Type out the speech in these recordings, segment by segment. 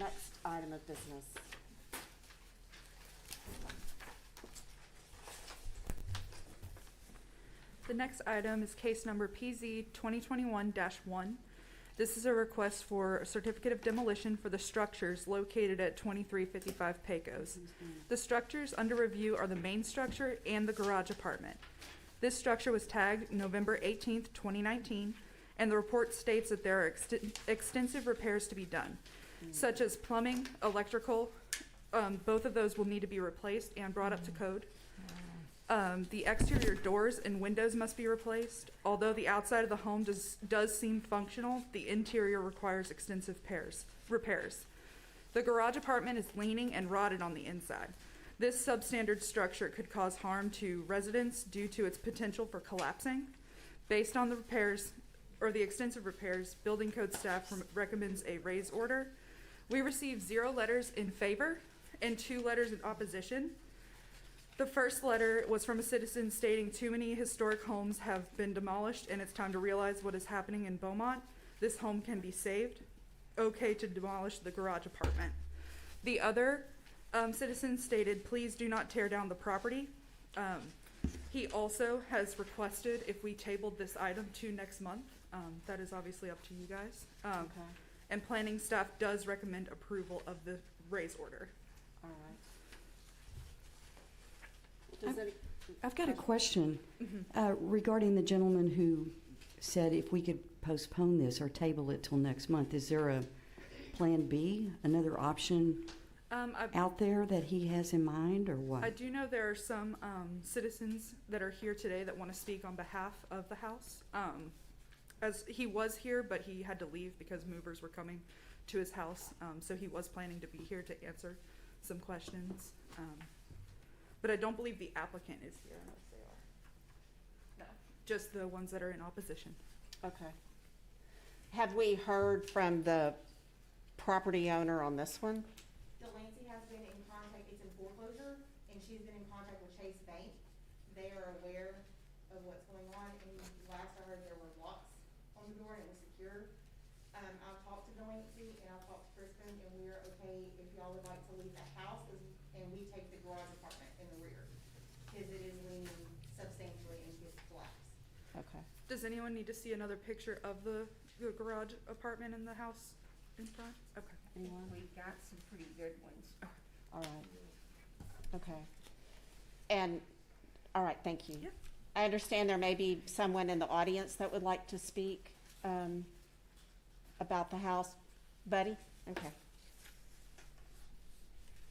next item of business? The next item is case number PZ 2021-1. This is a request for a certificate of demolition for the structures located at 2355 Pecos. The structures under review are the main structure and the garage apartment. This structure was tagged November 18th, 2019, and the report states that there are extensive repairs to be done, such as plumbing, electrical. Both of those will need to be replaced and brought up to code. The exterior doors and windows must be replaced. Although the outside of the home does seem functional, the interior requires extensive repairs. The garage apartment is leaning and rotted on the inside. This substandard structure could cause harm to residents due to its potential for collapsing. Based on the repairs, or the extensive repairs, building code staff recommends a raise order. We received 0 letters in favor and 2 letters in opposition. The first letter was from a citizen stating too many historic homes have been demolished and it's time to realize what is happening in Beaumont. This home can be saved. Okay to demolish the garage apartment. The other citizen stated, please do not tear down the property. He also has requested if we tabled this item to next month. That is obviously up to you guys. Okay. And planning staff does recommend approval of the raise order. All right. Does I've got a question regarding the gentleman who said if we could postpone this or table it till next month. Is there a plan B, another option out there that he has in mind, or what? I do know there are some citizens that are here today that want to speak on behalf of the house. As he was here, but he had to leave because movers were coming to his house. So he was planning to be here to answer some questions. But I don't believe the applicant is here unless they are. No. Just the ones that are in opposition. Okay. Have we heard from the property owner on this one? Delancey has been in contact, it's in foreclosure, and she's been in contact with Chase Bank. They are aware of what's going on, and last I heard there were locks on the door and it was secure. I've talked to Delancey and I've talked to Crispin, and we're okay if y'all would like to leave the house and we take the garage apartment in the rear, because it is leaning substantially into its collapse. Okay. Does anyone need to see another picture of the garage apartment in the house in front? Okay. Anyone? We've got some pretty good ones. All right. Okay. And, all right, thank you. Yeah. I understand there may be someone in the audience that would like to speak about the house. Buddy? Okay.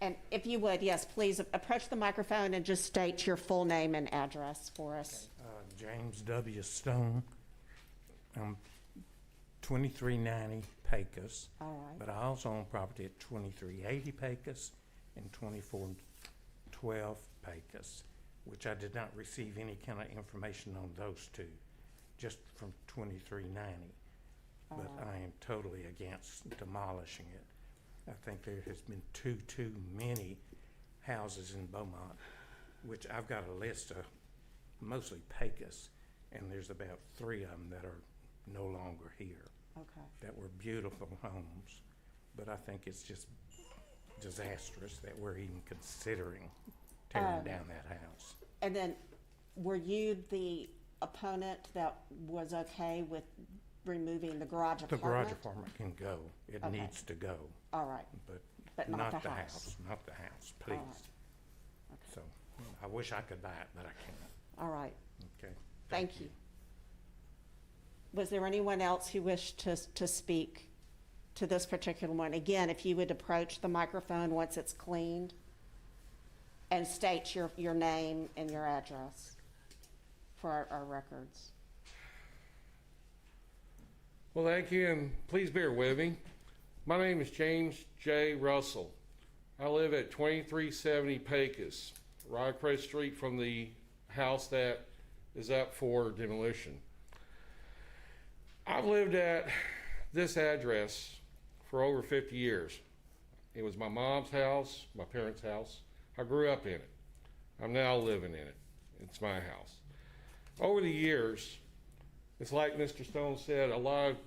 And if you would, yes, please approach the microphone and just state your full name and address for us. James W. Stone. I'm 2390 Pecos. All right. But I also own property at 2380 Pecos and 2412 Pecos, which I did not receive any kind of information on those two, just from 2390. But I am totally against demolishing it. I think there has been too many houses in Beaumont, which I've got a list of, mostly Pecos, and there's about 3 of them that are no longer here. Okay. That were beautiful homes, but I think it's just disastrous that we're even considering tearing down that house. And then, were you the opponent that was okay with removing the garage The apartment? garage apartment can go. It Okay. needs to go, All right. but not not the the house. house. Not the house, All please. right. Okay. So I wish I could buy it, but I can't. All right. Okay. Thank you. Was there anyone else who wished to speak to this particular one? Again, if you would approach the microphone once it's cleaned and state your name and your address for our records. Well, thank you, and please bear with me. My name is James J. Russell. I live at 2370 Pecos, right across the street from the house that is up for demolition. I've lived at this address for over 50 years. It was my mom's house, my parents' house. I grew up in it. I'm now living in it. It's my house. Over the years, it's like Mr. Stone said, a lot of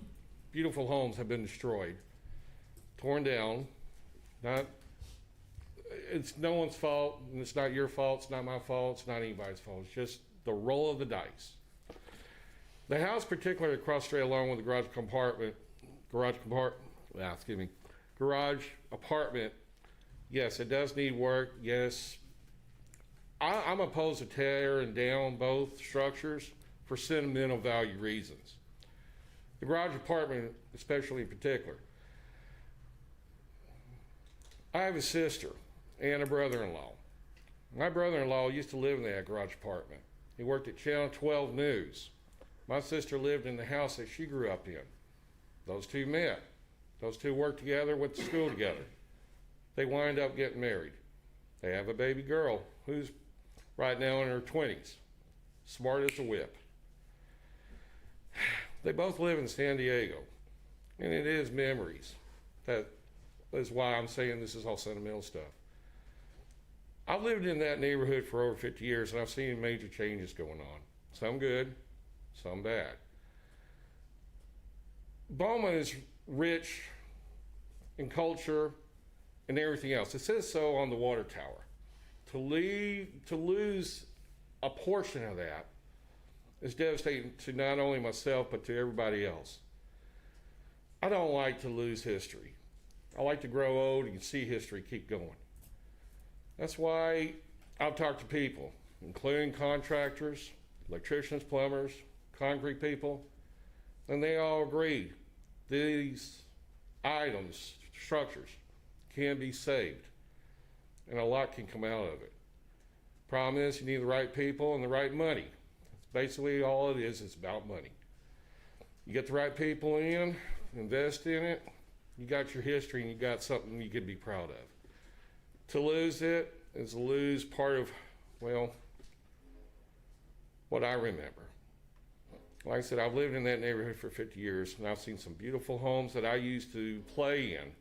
beautiful homes have been destroyed, torn down, Not, it's no one's fault, and it's not your fault, it's not my fault, it's not anybody's fault. It's just the roll of the dice. The house, particularly across the street, along with the garage apartment, yes, it does need work. Yes, I'm opposed to tearing down both structures for sentimental value reasons. The garage apartment, especially in particular. I have a sister and a brother-in-law. My brother-in-law used to live in that garage apartment. He worked at Channel 12 News. My sister lived in the house that she grew up in. Those two met. Those two worked together, went to school together. They wind up getting married. They have a baby girl who's right now in her 20s, smart as a whip. They both live in San Diego, and it is memories. That is why I'm saying this is all sentimental stuff. I've lived in that neighborhood for over 50 years, and I've seen major changes going on. Some good, some bad. Beaumont is rich in culture and everything else. It says so on the water tower. To lose a portion of that is devastating to not only myself, but to everybody else. I don't like to lose history. I like to grow old and see history keep going. That's why I've talked to people, including contractors, electricians, plumbers, concrete people, and they all agree these items, structures, can be saved, and a lot can come out of it. Problem is, you need the right people and the right money. That's basically all it is. It's about money. You get the right people in, invest in it, you got your history and you got something you can be proud of. To lose it is to lose part of, well, what I remember. Like I said, I've lived in that neighborhood for 50 years, and I've seen some beautiful homes that I used to play in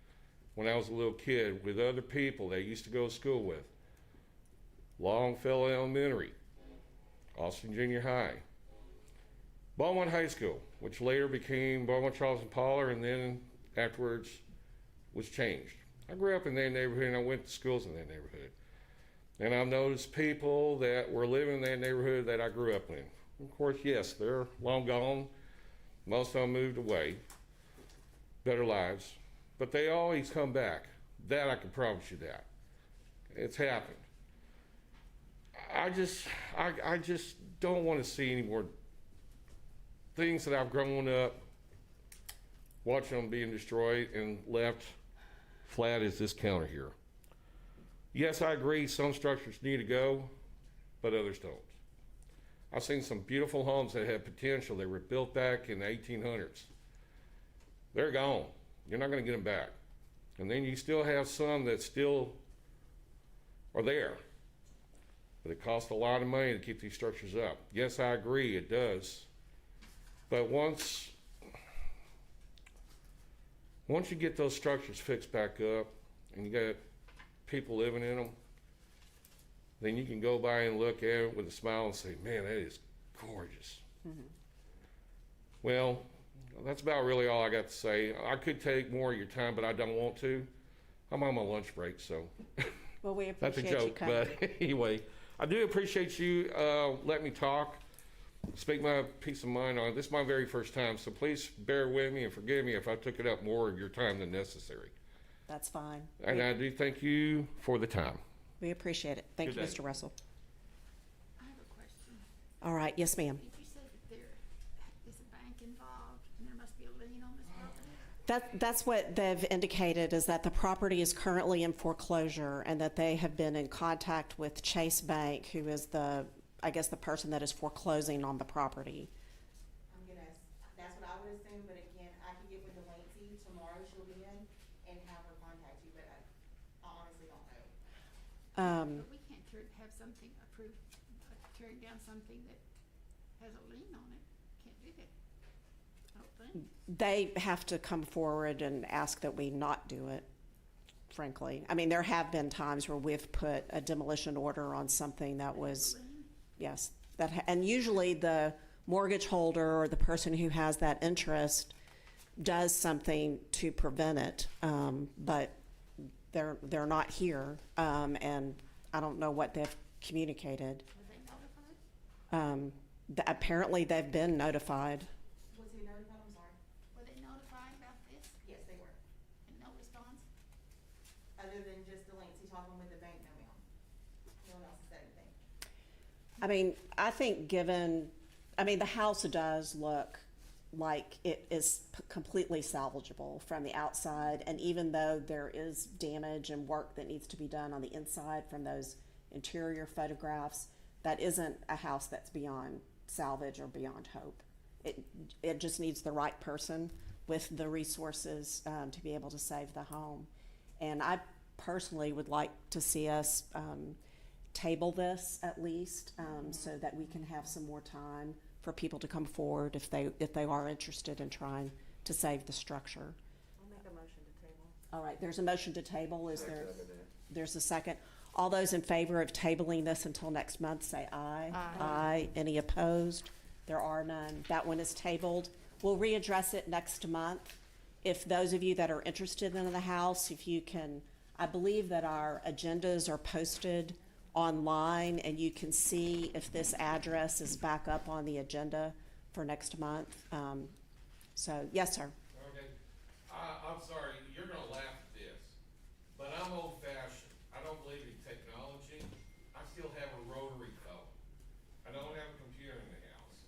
when I was a little kid with other people that I used to go to school with. Longfellow Elementary, Austin Junior High, Beaumont High School, which later became Beaumont Charles and Pollard, and then afterwards was changed. I grew up in that neighborhood, and I went to schools in that neighborhood. And I've noticed people that were living in that neighborhood that I grew up in. Of course, yes, they're long gone. Most of them moved away, better lives. But they always come back. That I can promise you that. It's happened. I just don't want to see any more things that I've grown up watching them being destroyed and left flat as this counter here. Yes, I agree some structures need to go, but others don't. I've seen some beautiful homes that had potential. They were built back in the 1800s. They're gone. You're not going to get them back. And then you still have some that still are there. But it costs a lot of money to keep these structures up. Yes, I agree, it does. But once you get those structures fixed back up and you got people living in them, then you can go by and look at it with a smile and say, man, that is gorgeous. Mm-hmm. Well, that's about really all I got to say. I could take more of your time, but I don't want to. I'm on my lunch break, so. Well, we That's a appreciate you joke, coming. but anyway, I do appreciate you letting me talk, speak my peace of mind on it. This is my very first time, so please bear with me and forgive me if I took it up more of your time than necessary. That's fine. And I do thank you for the time. We appreciate it. Thank you, Good day. Mr. Russell. I have a question. All right, yes, ma'am. Did you say that there is a bank involved and there must be a lien on this property? That's what they've indicated, is that the property is currently in foreclosure and that they have been in contact with Chase Bank, who is the person that is foreclosing on the property. That's what I would assume, but again, I can get with Delancey tomorrow, she'll be in, and have her contact you, but I honestly don't know. But we can't have something approved, tearing down something that has a lien on it. Can't do that. I don't think. They have to come forward and ask that we not do it, frankly. I mean, there have been times where we've put a demolition order on something that was, yes, and usually the mortgage holder or the person who has that interest does something to prevent it. But they're not here, and I don't know what they've communicated. Was they notified? Apparently they've been notified. Was he notified? I'm sorry. Were they notified about this Yes, they were. and no response? Other than just Delancey talking with the bank, no ma'am. No one else has said anything. I mean, I think the house does look like it is completely salvageable from the outside, and even though there is damage and work that needs to be done on the inside from those interior photographs, that isn't a house that's beyond salvage or beyond hope. It just needs the right person with the resources to be able to save the home. And I personally would like to see us table this at least, so that we can have some more time for people to come forward if they are interested in trying to save the structure. I'll make a motion to table. All right, there's a motion to table. There's a second. All those in favor of tabling this until next month, say aye. Aye. Any opposed? There are none. That one is tabled. We'll readdress it next month. If those of you that are interested in the house, if you can, I believe that our agendas are posted online, and you can see if this address is back up on the agenda for next month. So, yes, sir. Okay, I'm sorry, you're gonna laugh at this, but I'm old fashioned. I don't believe in technology. I still have a rotary phone. I don't have a computer in the house.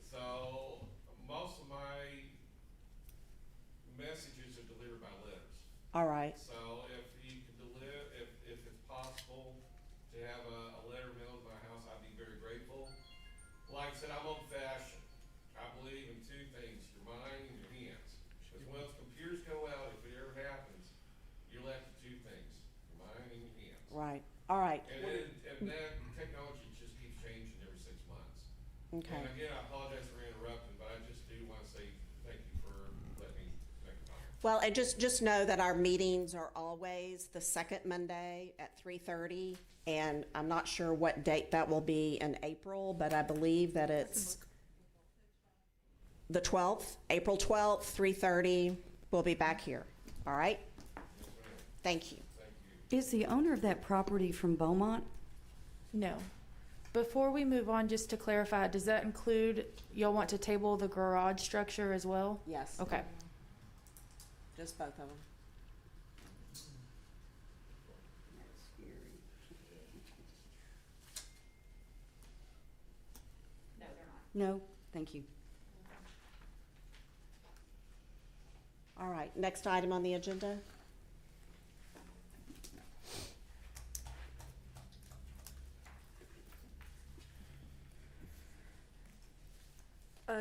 So most of my messages are delivered by letters. All right. So if you could if it's possible to have a letter mailed to my house, I'd be very grateful. Like I said, I'm old fashioned. I believe in two things, your mind and your hands. Because once computers go out, if it ever happens, you're left with two things, your mind and your hands. Right. All right. And then technology just keeps changing every 6 months. Okay. And again, I apologize for interrupting, but I just do want to say thank you for letting me make a comment. Well, and just know that our meetings are always the second Monday at 3:30, and I'm not sure what date that will be in April, but I believe that it's the 12th, April 12th, 3:30. We'll be back here. All right? Thank you. Is the owner of that property from Beaumont? No. Before we move on, just to clarify, does that include, y'all want to table the garage structure as well? Yes. Okay. Just both of them. No, they're not. No, thank you. All right. Next item on the agenda.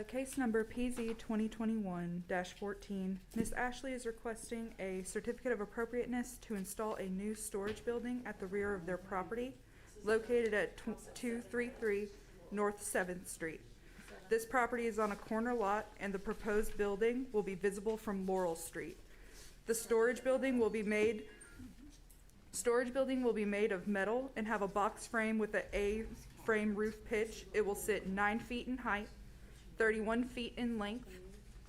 Case number PZ 2021-14. Ms. Ashley is requesting a certificate of appropriateness to install a new storage building at the rear of their property located at 233 North 7th Street. This property is on a corner lot, and the proposed building will be visible from Laurel Street. The storage building will be made of metal and have a box frame with an A-frame roof pitch. It will sit 9 feet in height, 31 feet in length,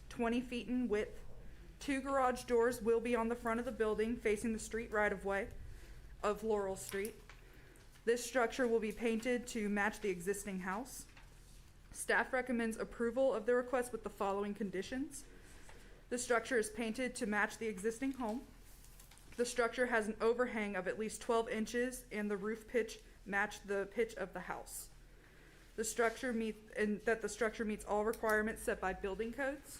20 feet in width. 2 garage doors will be on the front of the building facing the street right-of-way of Laurel Street. This structure will be painted to match the existing house. Staff recommends approval of the request with the following conditions. The structure is painted to match the existing home. The structure has an overhang of at least 12 inches, and the roof pitch match the pitch of the house. The structure meets all requirements set by building codes,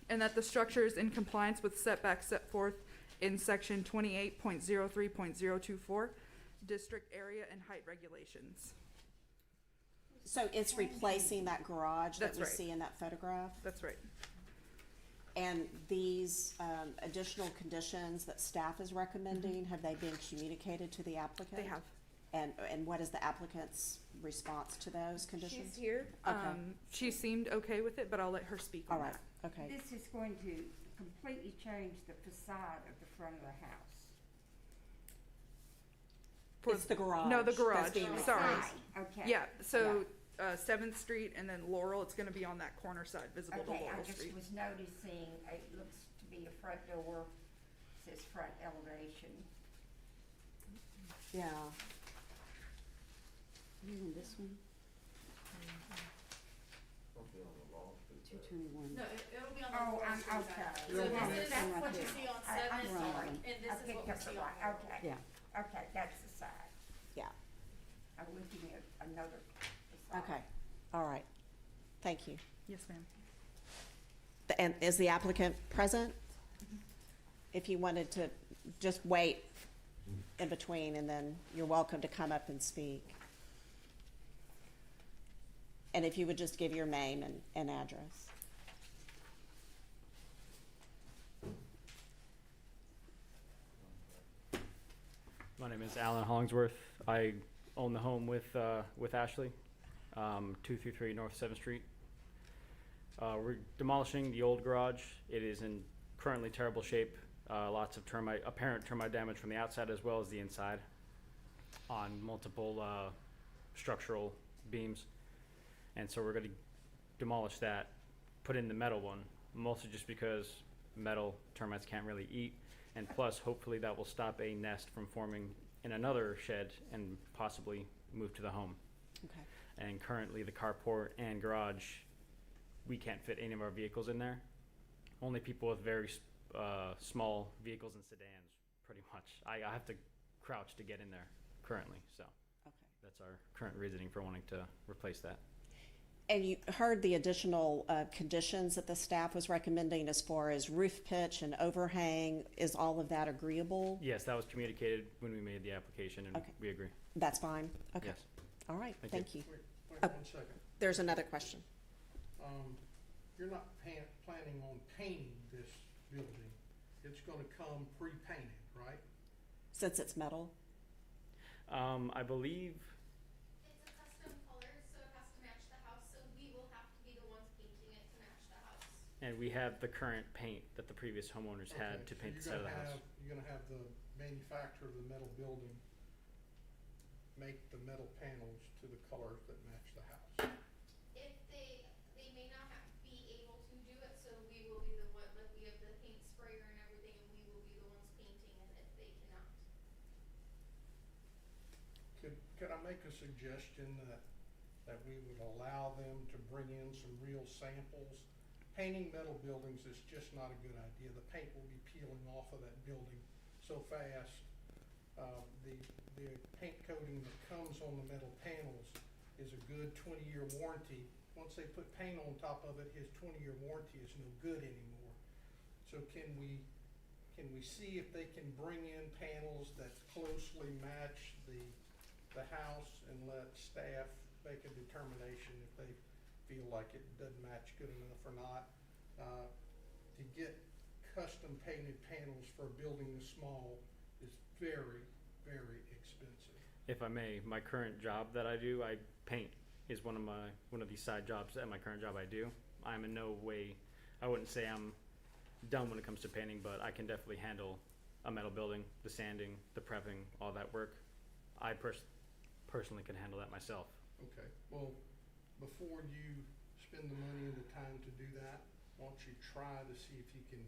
and that the structure is in compliance with setbacks set forth in section 28.03.024, district area and height regulations. So it's replacing that garage that That's we right. see in that photograph? That's right. And these additional conditions that staff is recommending, have they been communicated to the applicant? They have. And what is the applicant's response to those conditions? She's here. Okay. She seemed okay with it, but I'll let her speak on All right, that. okay. This is going to completely change the facade of the front of the house. It's the garage. No, the that's garage. being Sorry. replaced. Okay. Yeah, so 7th Street and then Laurel, it's gonna be on that corner side, visible to Okay, I Laurel just Street. was noticing, it looks to be a front door, says front elevation. Yeah. You on this one? 221. No, it'll be on Oh, I'm okay. So Yeah, this is that's what you it. see on I'm seven, sorry. and this I is what picked we up the see right, on. okay. Yeah. Okay, that's the side. Yeah. I'm looking at another side. Okay. All right. Thank you. Yes, ma'am. And is the applicant present? If you wanted to just wait in between, and then you're welcome to come up and speak. And if you would just give your name and address. My name is Alan Hollingsworth. I own the home with Ashley, 233 North 7th Street. We're demolishing the old garage. It is in currently terrible shape. Lots of apparent termite damage from the outside as well as the inside on multiple structural beams. And so we're going to demolish that, put in the metal one, mostly just because metal termites can't really eat. And plus, hopefully that will stop a nest from forming in another shed and possibly move to the home. Okay. And currently the carport and garage, we can't fit any of our vehicles in there. Only people with very small vehicles and sedans, pretty much. I have to crouch to get in there currently, so Okay. that's our current reasoning for wanting to replace that. And you heard the additional conditions that the staff was recommending as far as roof pitch and overhang. Is all of that agreeable? Yes, that was communicated when we made the application, and Okay. we agree. That's fine? Okay. Yes. All right, Thank thank you. Wait Oh. 1 second. There's another question. You're not planning on painting this building. It's gonna come pre-painted, right? Since it's metal? I believe, It's a custom color, so it has to match the house, so we will have to be the ones painting it to match the house. and we have the current paint that the previous homeowners had Okay, to so paint the you're side of the gonna house. You're gonna have the manufacturer of the metal building make the metal panels to the colors that match the house. If they may not be able to do it, so we will be the one, like, we have the paint sprayer and everything, and we will be the ones painting it if they cannot. Could I make a suggestion that we would allow them to bring in some real samples? Painting metal buildings is just not a good idea. The paint will be peeling off of that building so fast. The paint coating that comes on the metal panels is a good 20-year warranty. Once they put paint on top of it, his 20-year warranty is no good anymore. So can we see if they can bring in panels that closely match the house and let staff make a determination if they feel like it doesn't match good enough or not? To get custom painted panels for a building this small is very, very expensive. If I may, my current job that I do, I paint is one of these side jobs at my current job I do. I'm in no way, I wouldn't say I'm done when it comes to painting, but I can definitely handle a metal building, the sanding, the prepping, all that work. I personally can handle that myself. Okay, well, before you spend the money and the time to do that, why don't you try to see if you can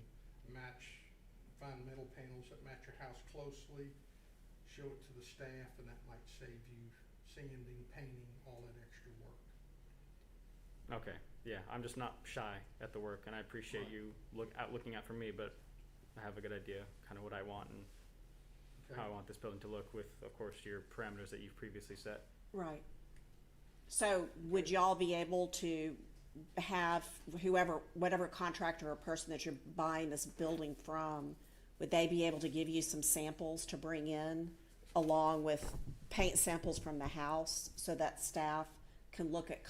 find metal panels that match your house closely, show it to the staff, and that might save you sanding, painting, all that extra work. Okay, yeah, I'm just not shy at the work, and I appreciate Right. you looking out for me, but I have a good idea kind of what I want and Okay? how I want this building to look with, of course, your parameters that you've previously set. Right. So would y'all be able to have whatever contractor or person that you're buying this building from, would they be able to give you some samples to bring in along with paint samples from the house so that staff can look at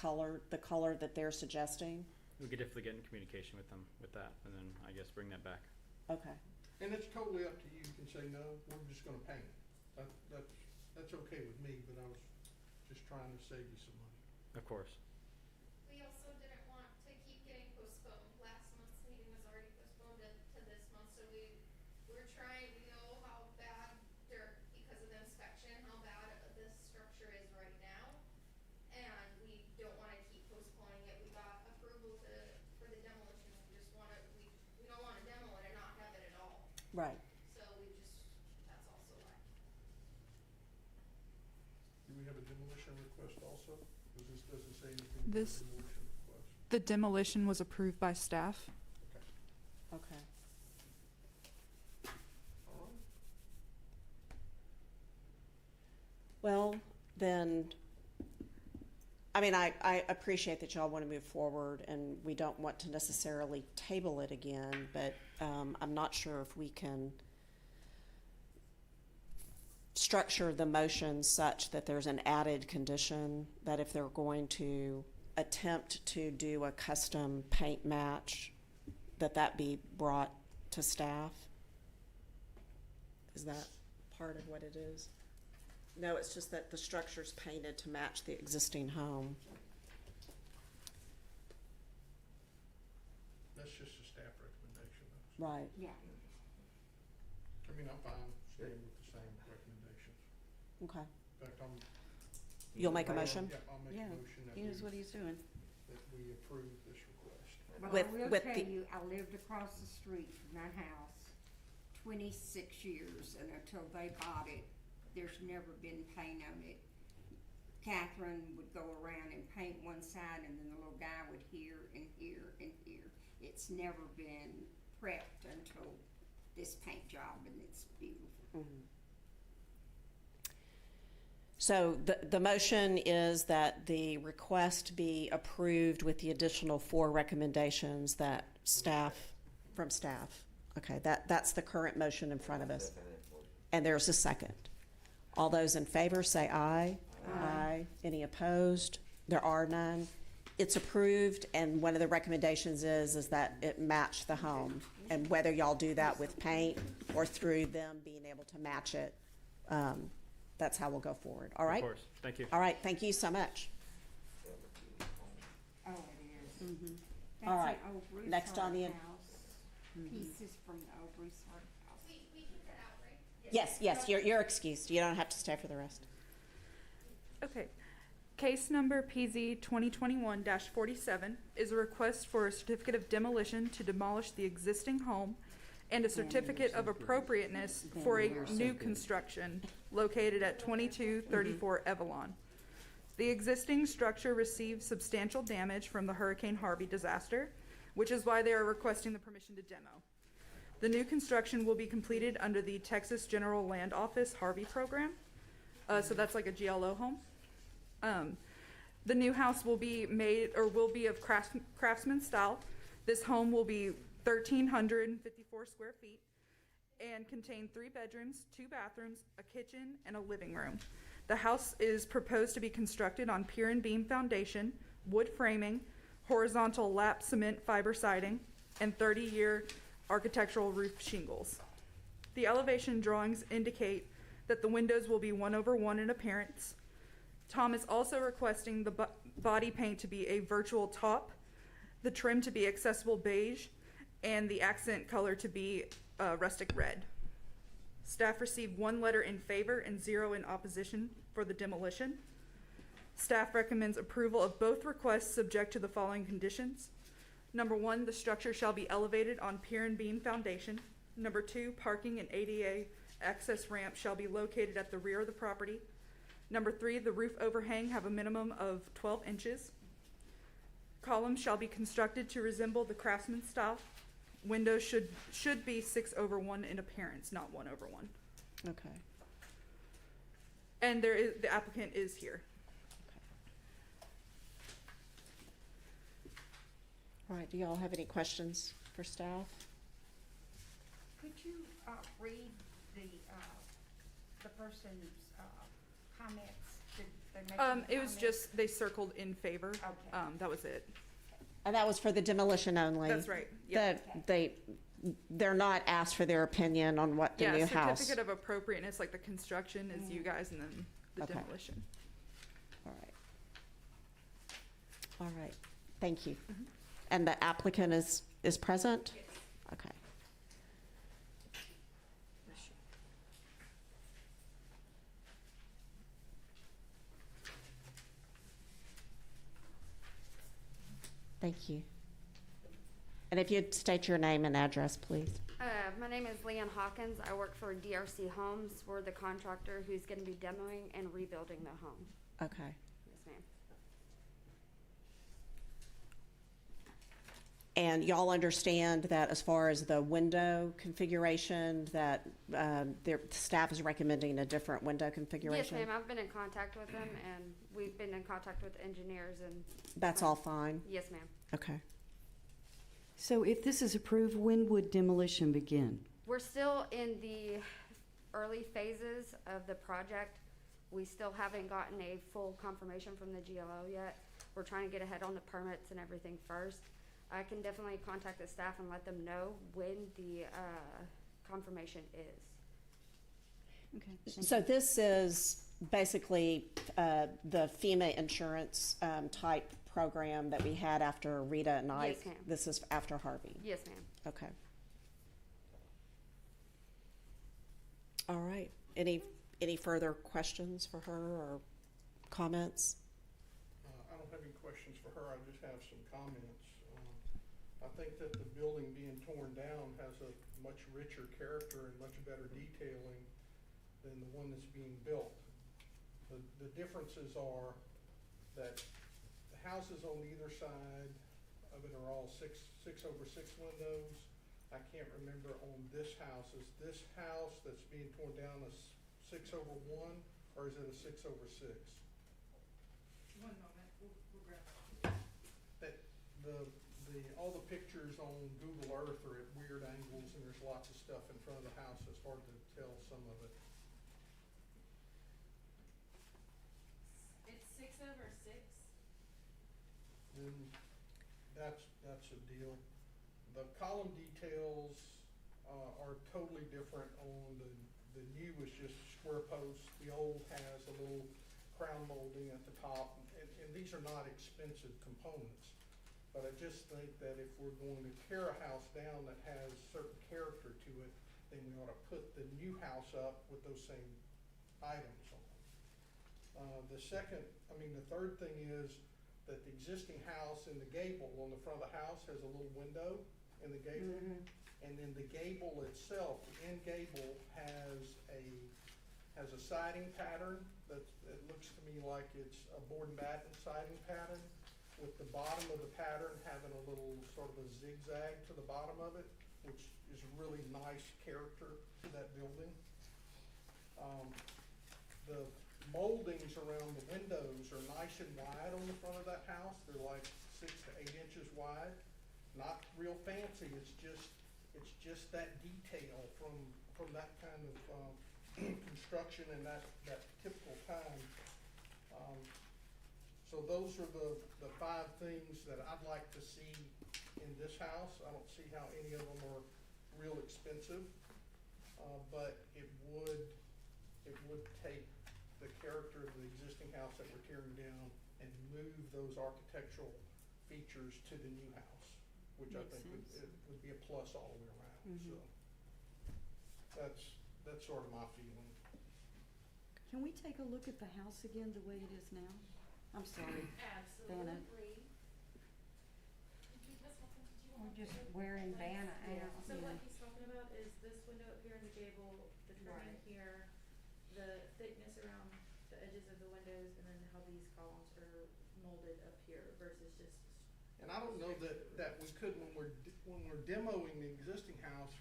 the color that they're suggesting? We could definitely get in communication with them with that, and then I guess bring that back. Okay. And it's totally up to you. You can say, no, we're just gonna paint it. That's okay with me, but I was just trying to save you some money. Of course. We also didn't want to keep getting postponed. Last month's meeting was already postponed to this month, so we're trying, we know how bad because of the inspection, how bad this structure is right now. And we don't wanna keep postponing it. We got approval for the demolition. We don't wanna demo it and not have it at all. Right. So also? Because this doesn't say anything about This- demolition request. The demolition was approved by staff. Okay. All right. Well, then, I mean, I appreciate that y'all want to move forward, and we don't want to necessarily table it again, but I'm not sure if we can structure the motion such that there's an added condition that if they're going to attempt to do a custom paint match, that be brought to staff. Is that part of what it is? No, it's just that the structure's painted to match the existing home. That's just a staff recommendation, though. Right. Yeah. I mean, I'm fine staying with the same recommendations. Okay. In fact, You'll make a motion? Yeah, I'll make Yeah, a motion that he knows what we, he's doing. that we approve this request. Well, With- I will with tell the- you, I lived across the street from that house 26 years, and until they bought it, there's never been paint on it. Catherine would go around and paint one side, and then the little guy would here and here and here. It's never been prepped until this paint job, and it's beautiful. So the motion is that the request be approved with the additional 4 recommendations that from staff. Okay, that's the current motion in front of us. And there's a second. All those in favor say aye. Aye. Any opposed? There are none. It's approved, and one of the recommendations is that it match the home. And whether y'all do that with paint or through them being able to match it, that's how we'll go forward. All right? Of course, thank you. All right, thank you so much. Oh, it is. All That's right. an old Bruce Next on the- Hart house. Pieces from the old Bruce Hart house. We took it out, right? Yes, you're excused. You don't have to stay for the rest. Okay. Case number PZ 2021-47 is a request for a certificate of demolition to demolish the existing home and a certificate of appropriateness for a new construction located at 2234 Evelyn. The existing structure received substantial damage from the Hurricane Harvey disaster, which is why they are requesting the permission to demo. The new construction will be completed under the Texas General Land Office Harvey program. So that's like a GLO home. The new house will be made, or will be of craftsman style. This home will be 1,354 square feet and contain 3 bedrooms, 2 bathrooms, a kitchen, and a living room. The house is proposed to be constructed on pier and beam foundation, wood framing, horizontal lap cement fiber siding, and 30-year architectural roof shingles. The elevation drawings indicate that the windows will be 1/1 in appearance. Tom is also requesting the body paint to be a virtual top, the trim to be accessible beige, and the accent color to be rustic red. Staff received 1 letter in favor and 0 in opposition for the demolition. Staff recommends approval of both requests subject to the following conditions. Number 1, the structure shall be elevated on pier and beam foundation. Number 2, parking and ADA access ramp shall be located at the rear of the property. Number 3, the roof overhang have a minimum of 12 inches. Columns shall be constructed to resemble the craftsman style. Windows should be 6/1 in appearance, not 1/1. Okay. And the applicant is here. All right, do y'all have any questions for staff? Could you read the person's comments? Did they make any It was comments? just, they circled in favor. Okay. That was it. And that was for the demolition only? That's right. Yep. They're not asked for their opinion on what the Yeah, new house? certificate of appropriateness, like the construction is you guys, and then the Okay. demolition. All right. All right, thank you. And the applicant is present? Yes. Okay. Thank you. And if you'd state your name and address, please. My name is Leanne Hawkins. I work for DRC Homes. We're the contractor who's going to be demoing and rebuilding the home. Okay. Yes, ma'am. And y'all understand that as far as the window configuration, that their staff is recommending a different window Yes, configuration? ma'am, I've been in contact with them, and we've been in contact with engineers, and That's all fine? yes, ma'am. Okay. So if this is approved, when would demolition begin? We're still in the early phases of the project. We still haven't gotten a full confirmation from the GLO yet. We're trying to get ahead on the permits and everything first. I can definitely contact the staff and let them know when the confirmation is. Okay. So this is basically the FEMA insurance type program that we had after Rita and Ike? Yes, ma'am. This is after Harvey? Yes, ma'am. Okay. All right. Any further questions for her or comments? I don't have any questions for her, I just have some comments. I think that the building being torn down has a much richer character and much better detailing than the one that's being built. The differences are that the houses on either side of it are all six over six windows. I can't remember on this house, is this house that's being torn down a 6 over 1, or is it a 6 over 6? One moment, we'll grab it. That all the pictures on Google Earth are at weird angles, and there's lots of stuff in front of the house. It's hard to tell some of it. It's 6 over 6. Then that's a deal. The column details are totally different on the new is just square posts. The old has a little crown molding at the top, and these are not expensive components. But I just think that if we're going to tear a house down that has certain character to it, then we ought to put the new house up with those same items on. The third thing is that the existing house in the gable on the front of the house has a little window in the gable. And then the gable itself, the end gable has a siding pattern that looks to me like it's a board and batten siding pattern, with the bottom of the pattern having a little sort of a zigzag to the bottom of it, which is really nice character to that building. The moldings around the windows are nice and wide on the front of that house. They're like 6 to 8 inches wide. Not real fancy, it's just that detail from that kind of construction and that typical time. So those are the 5 things that I'd like to see in this house. I don't see how any of them are real expensive, but it would take the character of the existing house that we're tearing down and move those architectural features to the new house, which I think would be a plus all the way around. So that's sort of my feeling. Can we take a look at the house again the way it is now? I'm sorry, Vanna. Absolutely. We're just wearing Vanna out. So what he's talking about is this window up here in the gable, the trimming here, the thickness around the edges of the windows, and then how these columns are molded up here versus just. And I don't know that we could, when we're demoing the existing house,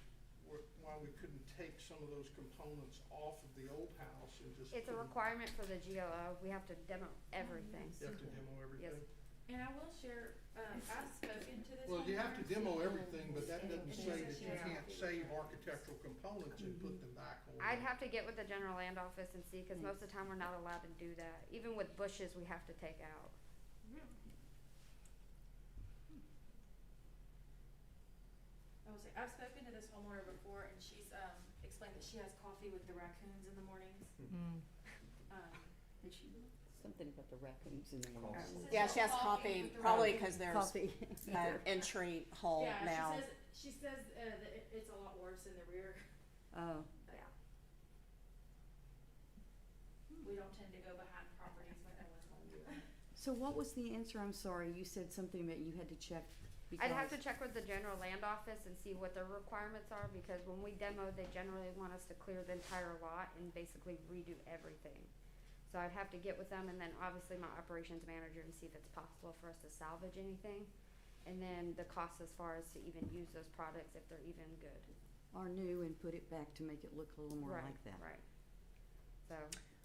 why we couldn't take some of those components off of the old house and just. It's a requirement for the GLO. We have to demo everything. You have to demo everything? And I will share, I've spoken to this. Well, you have to homeowner. demo everything, but that doesn't say that you can't save architectural components and put them back on. I'd have to get with the general land office and see, because most of the time we're not allowed to do that. Even with bushes, we have to take out. I will say, I've spoken to this homeowner before, and she's, explained that she has coffee with the raccoons in the mornings. Something about the raccoons in the morning. Yeah, she has coffee, probably because there's Coffee. an entry hall now. Yeah, she says that it's a lot worse in the rear. Oh, Yeah. We don't tend to go behind properties when no one's home. so what was the answer? I'm sorry, you said something about you had to check. I'd have to check with the general land office and see what their requirements are, because when we demo, they generally want us to clear the entire lot and basically redo everything. So I'd have to get with them, and then obviously my operations manager, and see if it's possible for us to salvage anything. and then the cost as far as to even use those products if they're even good. Are new and put it back to make it look a little more Right, like that. Right. So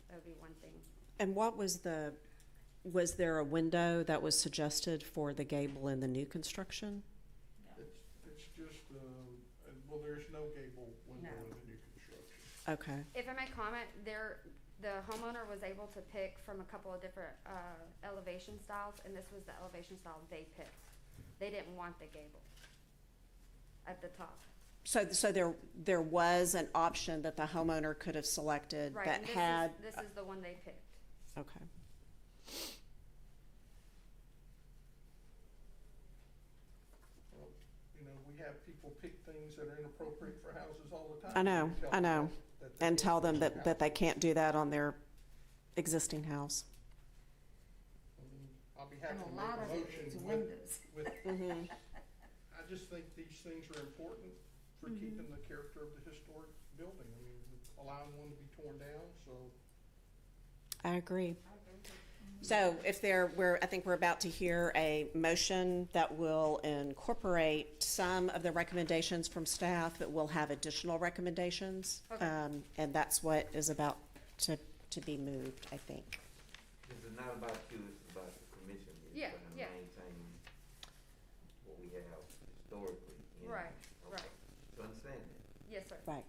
that would be one thing. And what was there a window that was suggested for the gable in the new construction? It's just, well, there's no gable window No. in the new construction. Okay, If I may comment, the homeowner was able to pick from a couple of different elevation styles, and this was the elevation style they picked. They didn't want the gable at the top. so there was an option that the homeowner could have selected Right, that and had, this is the one they picked. okay. Well, you know, we have people pick things that are inappropriate for houses all the time. I know, We tell I them know. that they And can't tell them use that, the that they house. can't do that on their existing house. I'll be happy And to a make lot a of it motion is with, windows. Mm-hmm. I just think these things are important for keeping the character of the historic building. I mean, allowing one to be torn down, so. I agree. So I think we're about to hear a motion that will incorporate some of the recommendations from staff, but will have additional recommendations. Okay. And that's what is about to be moved, I think. This is not about you, it's about the commission. It's Yeah, gonna yeah. maintain what we have historically. you know. Right, Okay. right. You understand that? Yes, sir. Right.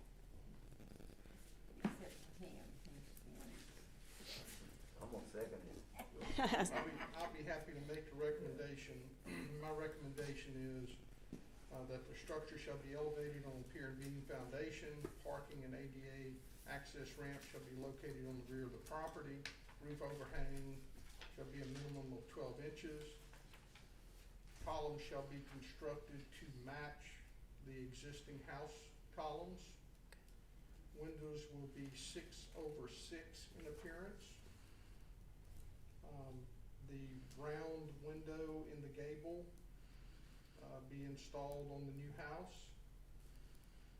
I'm gonna second it. I'll be happy to make the recommendation. My recommendation is that the structure shall be elevated on pier and beam foundation. Parking and ADA access ramp shall be located on the rear of the property. Roof overhang shall be a minimum of 12 inches. Columns shall be constructed to match the existing house columns. Windows will be 6/6 in appearance. The round window in the gable be installed on the new house.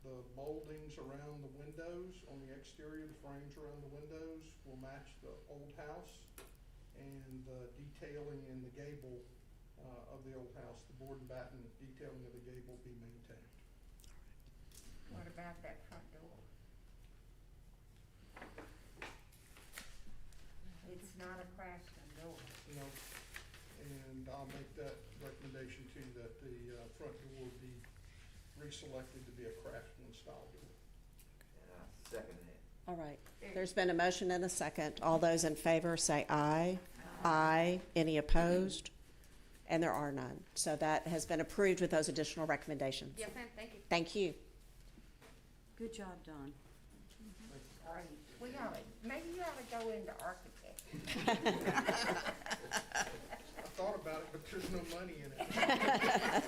The moldings around the windows on the exterior, the frames around the windows will match the old house, and the detailing in the gable of the old house, the board and batten detailing of the gable be maintained. What about that front door? It's not a craftsman door. You know, and I'll make that recommendation too, that the front door be reselected to be a craftsman style door. And I second that. All right. There's been a motion and a second. All those in favor say aye. Aye. Any opposed? And there are none. So that has been approved with those additional recommendations. Yes, ma'am, thank you. Thank you. Good job, Don. Great. We oughta, maybe you oughta go into architecture. I thought about it, but there's no money in it.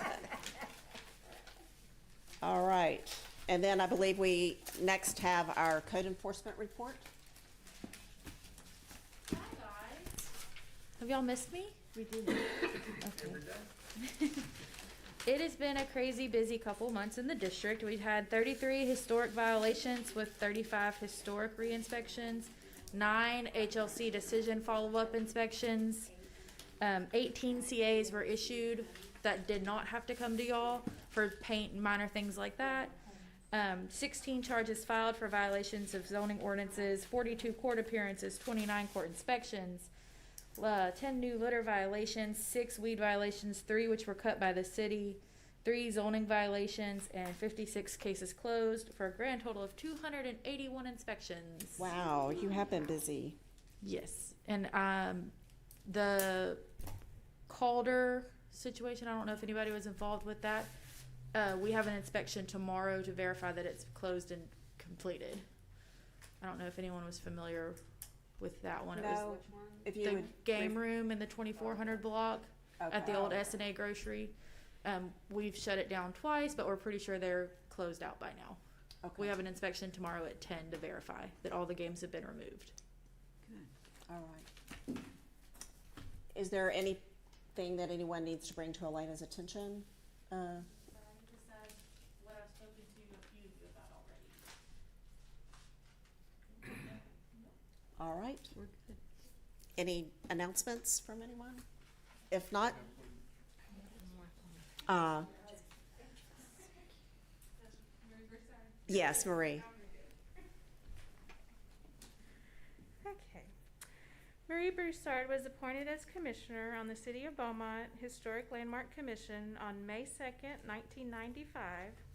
All right. And then I believe we next have our code enforcement report. Hi, guys. Have y'all missed me? We do. Every day. It has been a crazy busy couple months in the district. We've had 33 historic violations with 35 historic re-inspections, 9 HLC decision follow-up inspections, 18 CAs were issued that did not have to come to y'all for paint and minor things like that. 16 charges filed for violations of zoning ordinances, 42 court appearances, 29 court inspections, 10 new litter violations, 6 weed violations, 3 which were cut by the city, 3 zoning violations, and 56 cases closed for a grand total of 281 inspections. Wow, you have been busy. Yes, and the Calder situation, I don't know if anybody was involved with that. We have an inspection tomorrow to verify that it's closed and completed. I don't know if anyone was familiar with that one. It was No, if you the would. game room in the 2400 block at the old S&A grocery. We've shut it down twice, but we're pretty sure they're closed out by now. Okay. We have an inspection tomorrow at 10 to verify that all the games have been removed. Good. All right. Is there anything that anyone needs to bring to Elena's attention? Besides what I've spoken to a few of you about already. All right. We're good. Any announcements from anyone? If not, Yes, Marie. Okay. Marie Broussard was appointed as Commissioner on the City of Beaumont Historic Landmark Commission on May 2nd, 1995,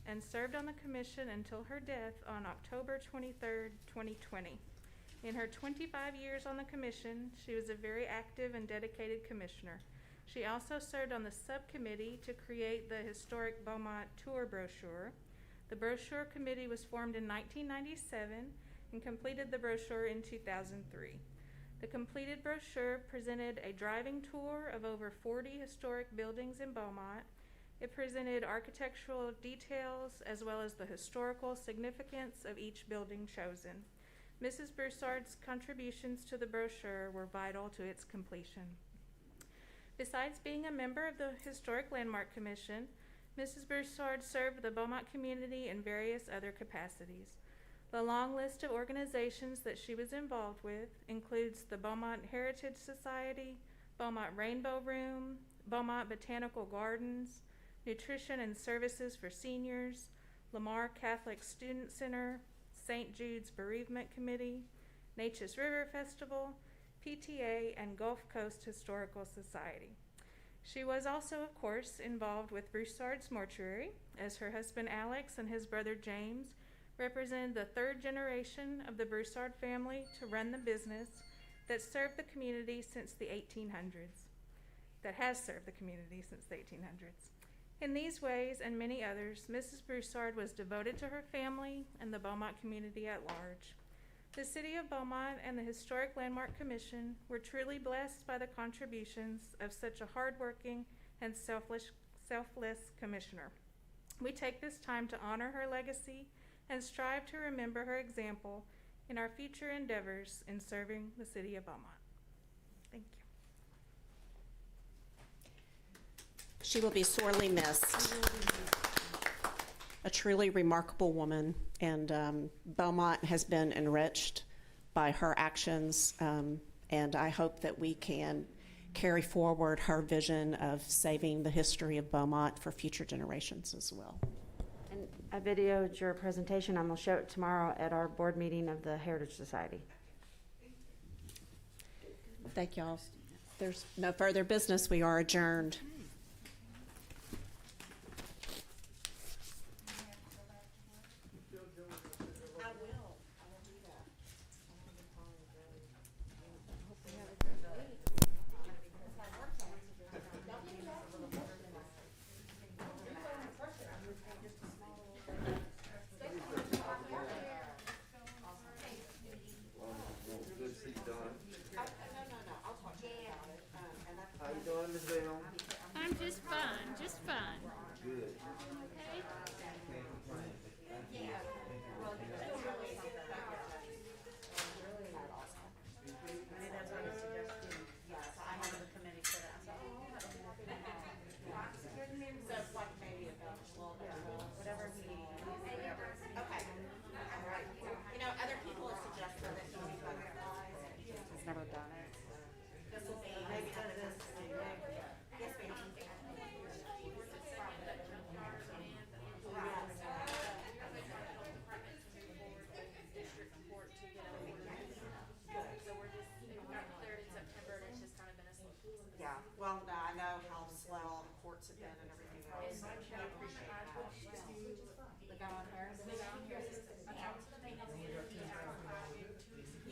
and served on the commission until her death on October 23rd, 2020. In her 25 years on the commission, she was a very active and dedicated commissioner. She also served on the subcommittee to create the historic Beaumont tour brochure. The brochure committee was formed in 1997 and completed the brochure in 2003. The completed brochure presented a driving tour of over 40 historic buildings in Beaumont. It presented architectural details as well as the historical significance of each building chosen. Mrs. Broussard's contributions to the brochure were vital to its completion. Besides being a member of the Historic Landmark Commission, Mrs. Broussard served the Beaumont community in various other capacities. The long list of organizations that she was involved with includes the Beaumont Heritage Society, Beaumont Rainbow Room, Beaumont Botanical Gardens, Nutrition and Services for Seniors, Lamar Catholic Student Center, St. Jude's Bereavement Committee, Neches River Festival, PTA, and Gulf Coast Historical Society. She was also, of course, involved with Broussard's Mortuary, as her husband Alex and his brother James represented the third generation of the Broussard family to run the business that served the community since the 1800s, that has served the community since the 1800s. In these ways and many others, Mrs. Broussard was devoted to her family and the Beaumont community at large. The City of Beaumont and the Historic Landmark Commission were truly blessed by the contributions of such a hardworking and selfless commissioner. We take this time to honor her legacy and strive to remember her example in our future endeavors in serving the City of Beaumont. Thank you. She will be sorely missed. A truly remarkable woman, and Beaumont has been enriched by her actions, and I hope that we can carry forward her vision of saving the history of Beaumont for future generations as well. And I videoed your presentation. I'm going to show it tomorrow at our board meeting of the Heritage Society. Thank y'all. If there's no further business, we are adjourned. How you doing, Ms. Bell? I'm just fine, just fine. Good. Okay? Can't complain. Other people have suggested that he be butterflies. He's never done it. This will be, maybe this. Yes, ma'am. Yeah, well, no, I know how slow the courts have been and everything else. I appreciate that. The guy on Harris? The guy on Harris.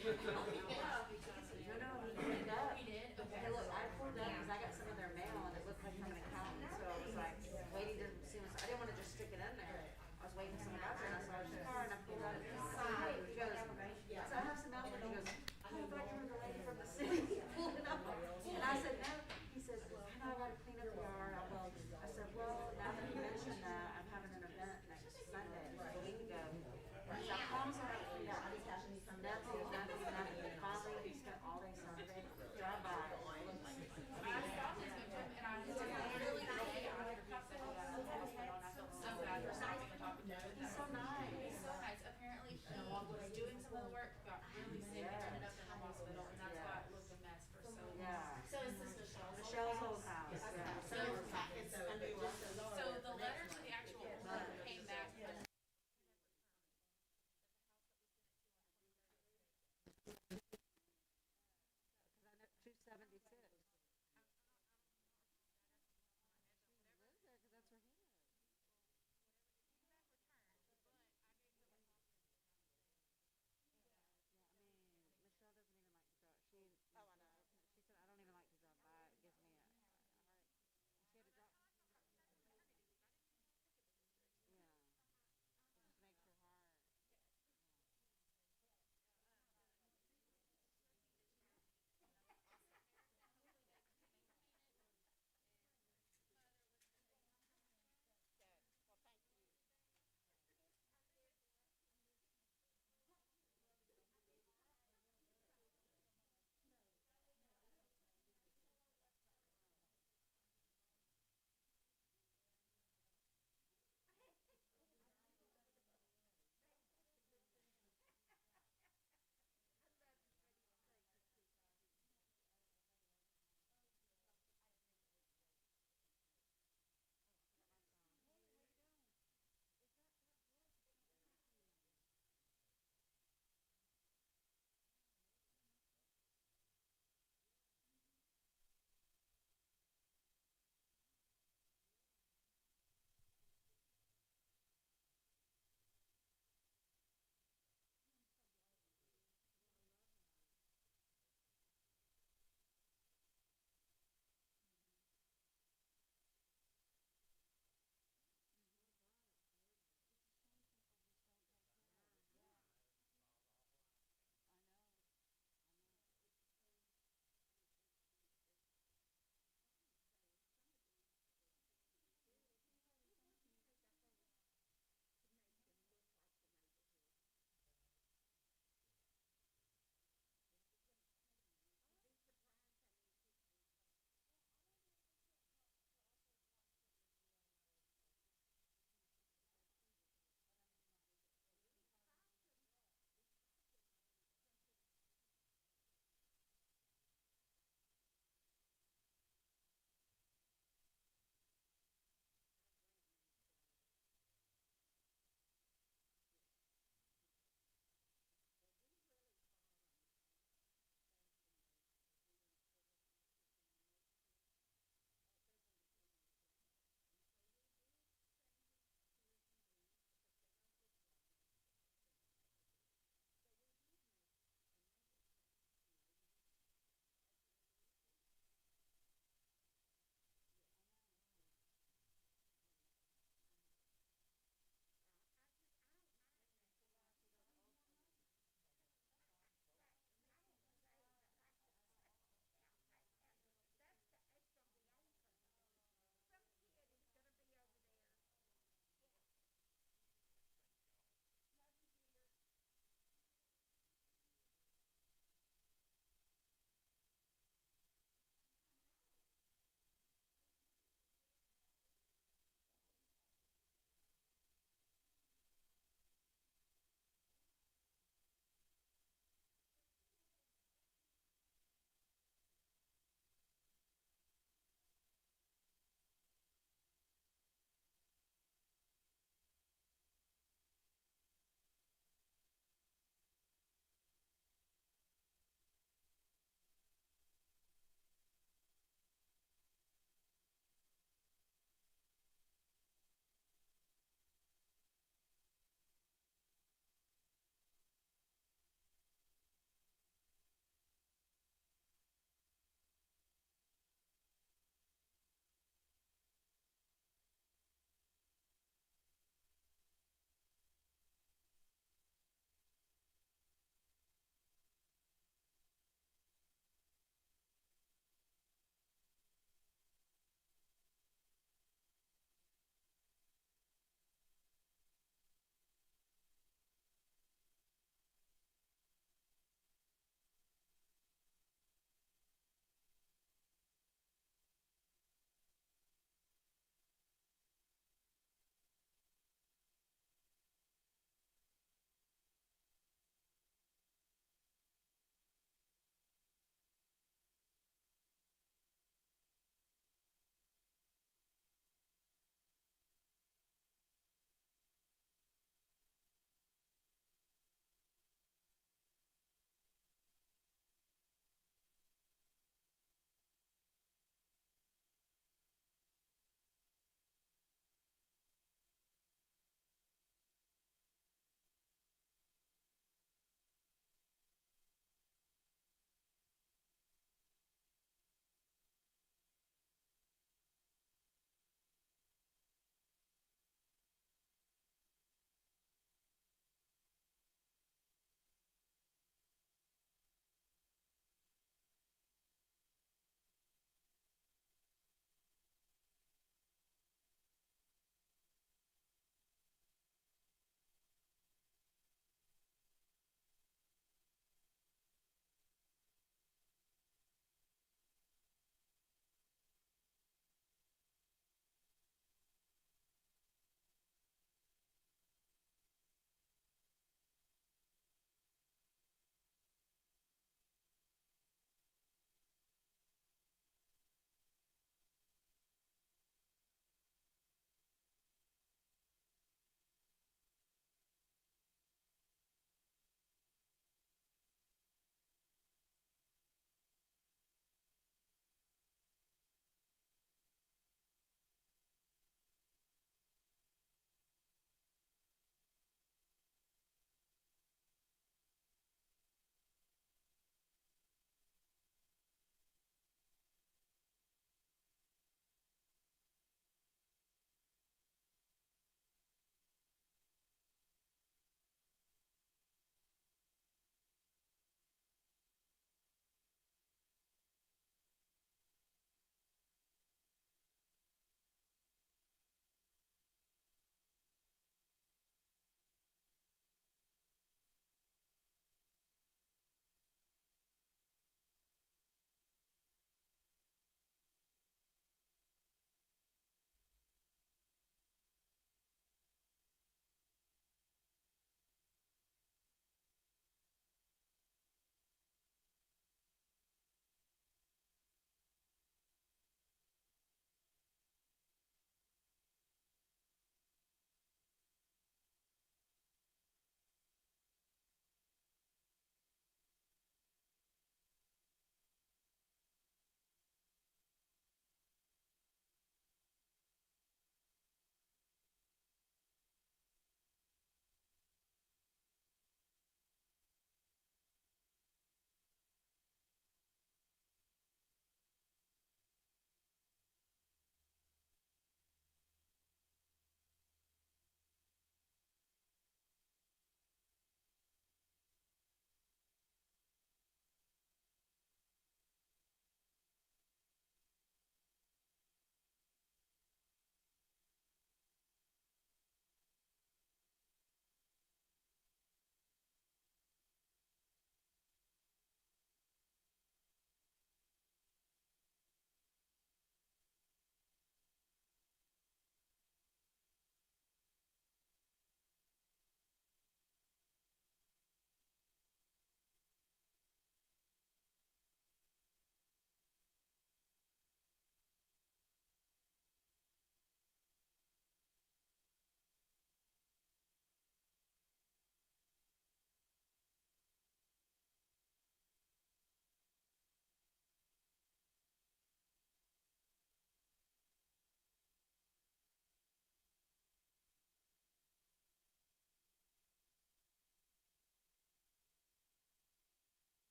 No, he cleaned up. He did? Okay. Hey, look, I pulled up because I got some of their mail and it looked like from an accountant, so I was like waiting to see what, I didn't want to just stick it in there. I was waiting for someone else and I saw his car and I pulled out his side. He goes, so I have some mail, and he goes, I thought you were the lady from the city. Pulled it up. And I said, no. He said, I know I gotta clean up the yard. Well, I said, and